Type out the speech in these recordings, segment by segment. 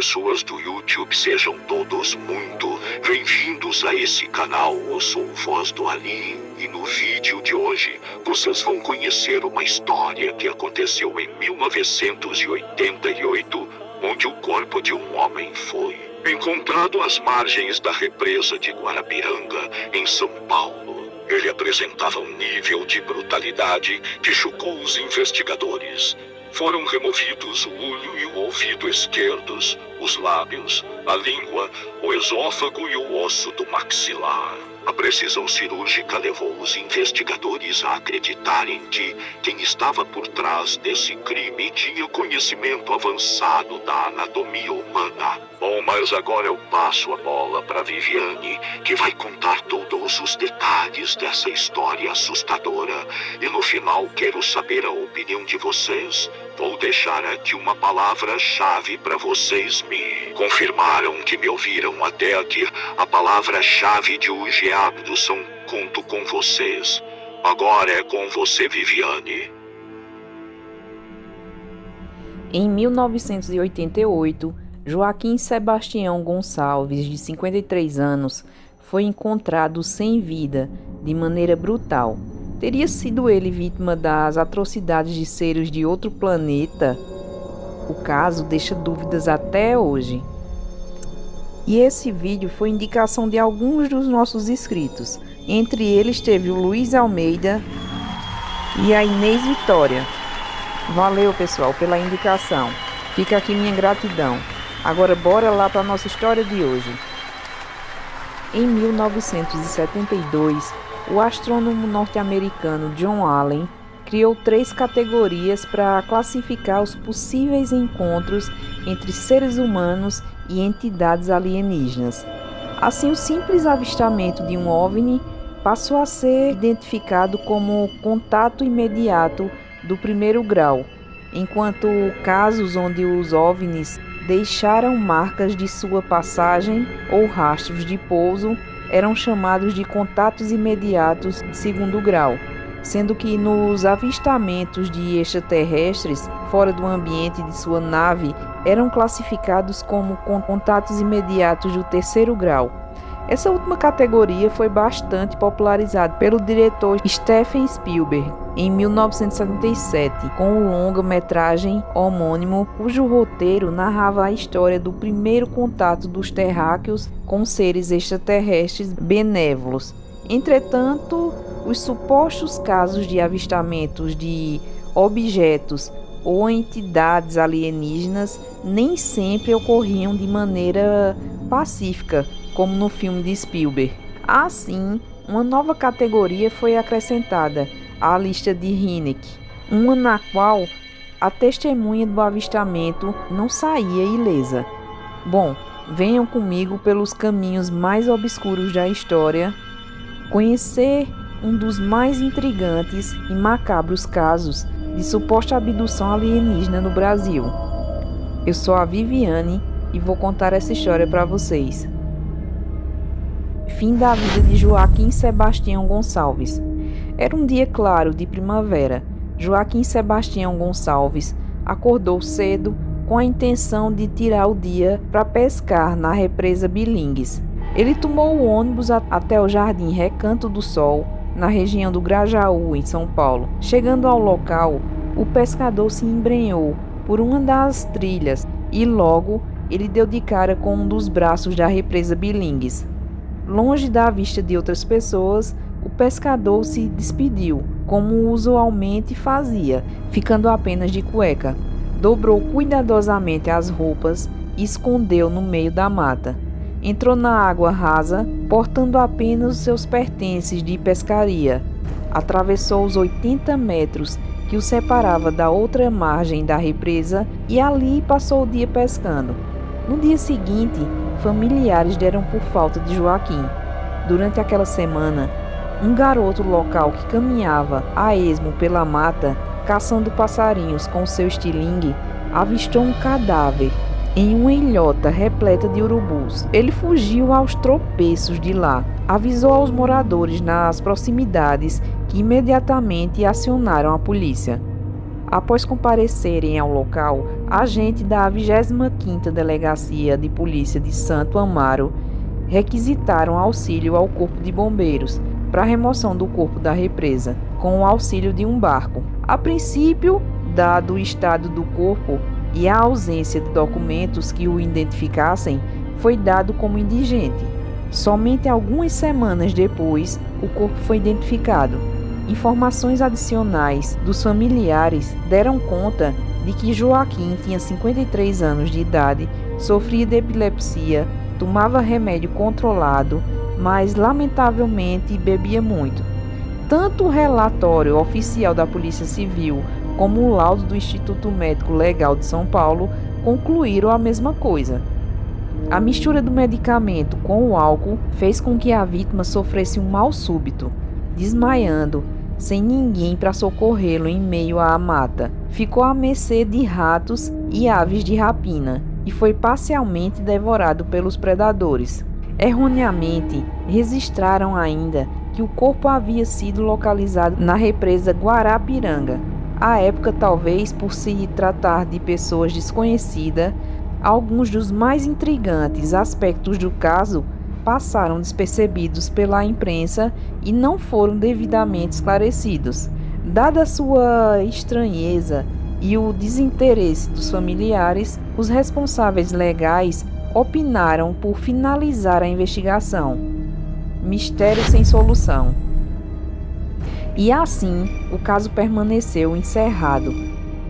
pessoas do YouTube, sejam todos muito bem-vindos a esse canal. Eu sou o Voz do Alien e no vídeo de hoje vocês vão conhecer uma história que aconteceu em 1988, onde o corpo de um homem foi encontrado às margens da represa de Guarapiranga, em São Paulo. Ele apresentava um nível de brutalidade que chocou os investigadores. Foram removidos o olho e o ouvido esquerdos, os lábios, a língua, o esôfago e o osso do maxilar. A precisão cirúrgica levou os investigadores a acreditarem que quem estava por trás desse crime tinha conhecimento avançado da anatomia humana. Bom, mas agora eu passo a bola para Viviane, que vai contar todos os detalhes dessa história assustadora. E no final quero saber a opinião de vocês. Vou deixar aqui uma palavra-chave para vocês me confirmaram que me ouviram até aqui. A palavra-chave de hoje é abdução. Conto com vocês. Agora é com você, Viviane. Em 1988, Joaquim Sebastião Gonçalves, de 53 anos, foi encontrado sem vida, de maneira brutal. Teria sido ele vítima das atrocidades de seres de outro planeta? O caso deixa dúvidas até hoje. E esse vídeo foi indicação de alguns dos nossos inscritos. Entre eles teve o Luiz Almeida e a Inês Vitória. Valeu, pessoal, pela indicação. Fica aqui minha gratidão. Agora bora lá para a nossa história de hoje. Em 1972, o astrônomo norte-americano John Allen criou 3 categorias para classificar os possíveis encontros entre seres humanos e entidades alienígenas. Assim, o simples avistamento de um OVNI passou a ser identificado como contato imediato do primeiro grau, enquanto casos onde os OVNIs deixaram marcas de sua passagem ou rastros de pouso eram chamados de contatos imediatos de segundo grau, sendo que nos avistamentos de extraterrestres fora do ambiente de sua nave eram classificados como contatos imediatos do terceiro grau. Essa última categoria foi bastante popularizada pelo diretor Steven Spielberg em 1977, com o longa-metragem homônimo, cujo roteiro narrava a história do primeiro contato dos terráqueos com seres extraterrestres benévolos. Entretanto, os supostos casos de avistamentos de objetos ou entidades alienígenas nem sempre ocorriam de maneira pacífica, como no filme de Spielberg. Assim, uma nova categoria foi acrescentada à lista de Hynek, uma na qual a testemunha do avistamento não saía ilesa. Bom, venham comigo pelos caminhos mais obscuros da história, conhecer um dos mais intrigantes e macabros casos de suposta abdução alienígena no Brasil. Eu sou a Viviane e vou contar essa história para vocês. Fim da vida de Joaquim Sebastião Gonçalves. Era um dia claro de primavera. Joaquim Sebastião Gonçalves acordou cedo com a intenção de tirar o dia para pescar na represa Bilingues. Ele tomou o ônibus até o Jardim Recanto do Sol, na região do Grajaú, em São Paulo. Chegando ao local, o pescador se embrenhou por uma das trilhas e logo ele deu de cara com um dos braços da represa Bilingues. Longe da vista de outras pessoas, o pescador se despediu, como usualmente fazia, ficando apenas de cueca. Dobrou cuidadosamente as roupas e escondeu no meio da mata. Entrou na água rasa, portando apenas os seus pertences de pescaria. Atravessou os 80 metros que o separava da outra margem da represa e ali passou o dia pescando. No dia seguinte, familiares deram por falta de Joaquim. Durante aquela semana, um garoto local que caminhava a esmo pela mata, caçando passarinhos com seu estilingue, avistou um cadáver em uma ilhota repleta de urubus. Ele fugiu aos tropeços de lá, avisou aos moradores nas proximidades que imediatamente acionaram a polícia. Após comparecerem ao local, agentes da 25ª Delegacia de Polícia de Santo Amaro requisitaram auxílio ao Corpo de Bombeiros para a remoção do corpo da represa, com o auxílio de um barco. A princípio, dado o estado do corpo e a ausência de documentos que o identificassem, foi dado como indigente. Somente algumas semanas depois, o corpo foi identificado. Informações adicionais dos familiares deram conta de que Joaquim tinha 53 anos de idade, sofria de epilepsia, tomava remédio controlado, mas lamentavelmente bebia muito. Tanto o relatório oficial da Polícia Civil como o laudo do Instituto Médico Legal de São Paulo concluíram a mesma coisa. A mistura do medicamento com o álcool fez com que a vítima sofresse um mal súbito, desmaiando, sem ninguém para socorrê-lo em meio à mata. Ficou à mercê de ratos e aves de rapina e foi parcialmente devorado pelos predadores. Erroneamente, registraram ainda que o corpo havia sido localizado na represa Guarapiranga. À época, talvez por se tratar de pessoas desconhecidas, alguns dos mais intrigantes aspectos do caso passaram despercebidos pela imprensa e não foram devidamente esclarecidos. Dada sua estranheza e o desinteresse dos familiares, os responsáveis legais opinaram por finalizar a investigação. Mistério sem solução. E assim, o caso permaneceu encerrado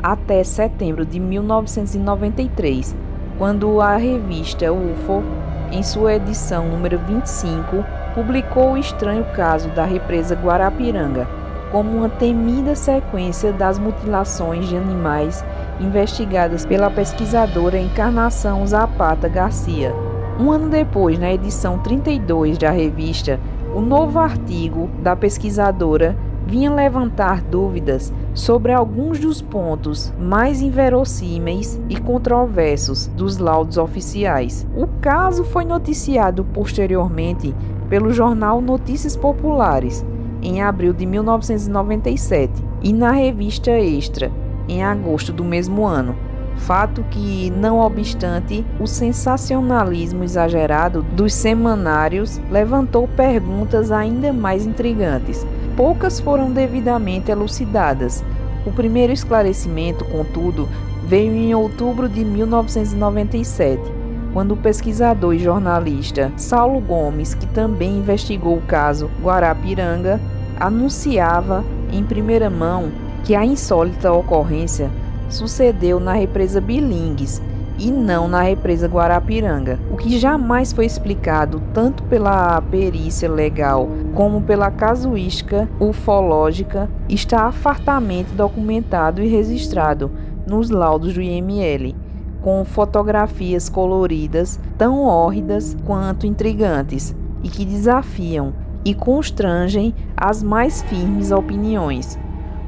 até setembro de 1993, quando a revista UFO, em sua edição número 25, publicou o estranho caso da represa Guarapiranga, como uma temida sequência das mutilações de animais investigadas pela pesquisadora Encarnação Zapata Garcia. Um ano depois, na edição 32 da revista, o novo artigo da pesquisadora vinha levantar dúvidas sobre alguns dos pontos mais inverossímeis e controversos dos laudos oficiais. O caso foi noticiado posteriormente pelo jornal Notícias Populares, em abril de 1997, e na revista Extra, em agosto do mesmo ano. Fato que, não obstante o sensacionalismo exagerado dos semanários, levantou perguntas ainda mais intrigantes. Poucas foram devidamente elucidadas. O primeiro esclarecimento, contudo, veio em outubro de 1997, quando o pesquisador e jornalista Saulo Gomes, que também investigou o caso Guarapiranga, anunciava em primeira mão que a insólita ocorrência sucedeu na represa Bilingues e não na represa Guarapiranga, o que jamais foi explicado tanto pela perícia legal como pela casuística ufológica, está fartamente documentado e registrado nos laudos do IML, com fotografias coloridas tão hórridas quanto intrigantes e que desafiam e constrangem as mais firmes opiniões.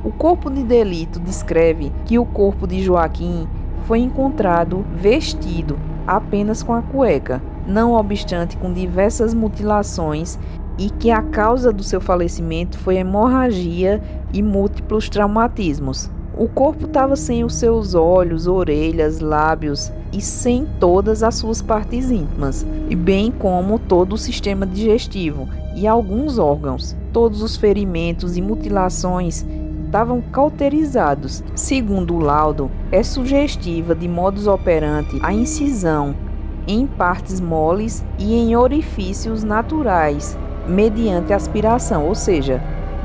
O corpo de delito descreve que o corpo de Joaquim foi encontrado vestido apenas com a cueca, não obstante com diversas mutilações, e que a causa do seu falecimento foi hemorragia e múltiplos traumatismos. O corpo estava sem os seus olhos, orelhas, lábios e sem todas as suas partes íntimas, e bem como todo o sistema digestivo e alguns órgãos. Todos os ferimentos e mutilações estavam cauterizados. Segundo o laudo, é sugestiva de modus operandi a incisão em partes moles e em orifícios naturais, mediante aspiração, ou seja,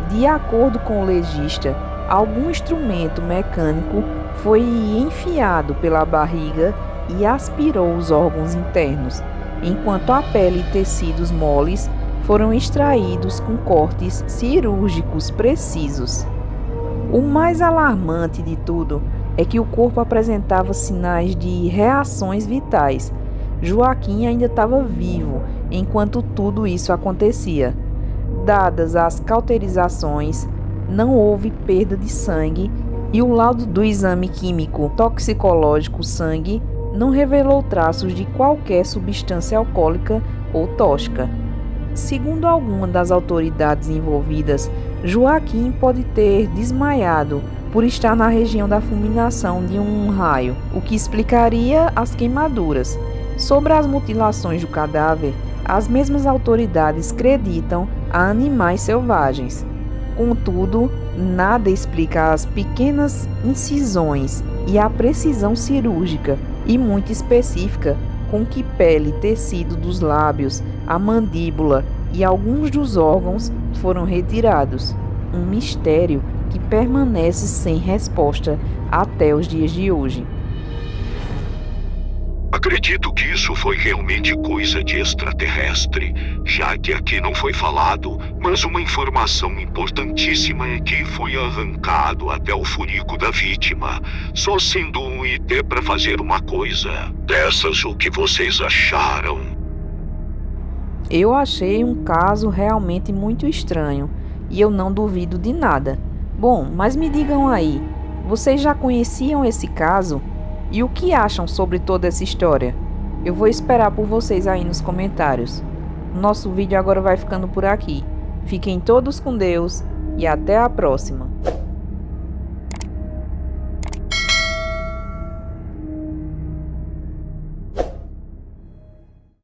de acordo com o legista, algum instrumento mecânico foi enfiado pela barriga e aspirou os órgãos internos, enquanto a pele e tecidos moles foram extraídos com cortes cirúrgicos precisos. O mais alarmante de tudo é que o corpo apresentava sinais de reações vitais. Joaquim ainda estava vivo enquanto tudo isso acontecia. Dadas as cauterizações, não houve perda de sangue e o laudo do exame químico toxicológico sangue não revelou traços de qualquer substância alcoólica ou tóxica. Segundo alguma das autoridades envolvidas, Joaquim pode ter desmaiado por estar na região da fulminação de um raio, o que explicaria as queimaduras. Sobre as mutilações do cadáver, as mesmas autoridades acreditam a animais selvagens. Contudo, nada explica as pequenas incisões e a precisão cirúrgica e muito específica com que pele e tecido dos lábios, a mandíbula e alguns dos órgãos foram retirados. Um mistério que permanece sem resposta até os dias de hoje. Acredito que isso foi realmente coisa de extraterrestre, já que aqui não foi falado, mas uma informação importantíssima é que foi arrancado até o furico da vítima, só sendo um IT para fazer uma coisa dessas. O que vocês acharam? Eu achei um caso realmente muito estranho e eu não duvido de nada. Bom, mas me digam aí, vocês já conheciam esse caso? E o que acham sobre toda essa história? Eu vou esperar por vocês aí nos comentários. Nosso vídeo agora vai ficando por aqui. Fiquem todos com Deus e até a próxima.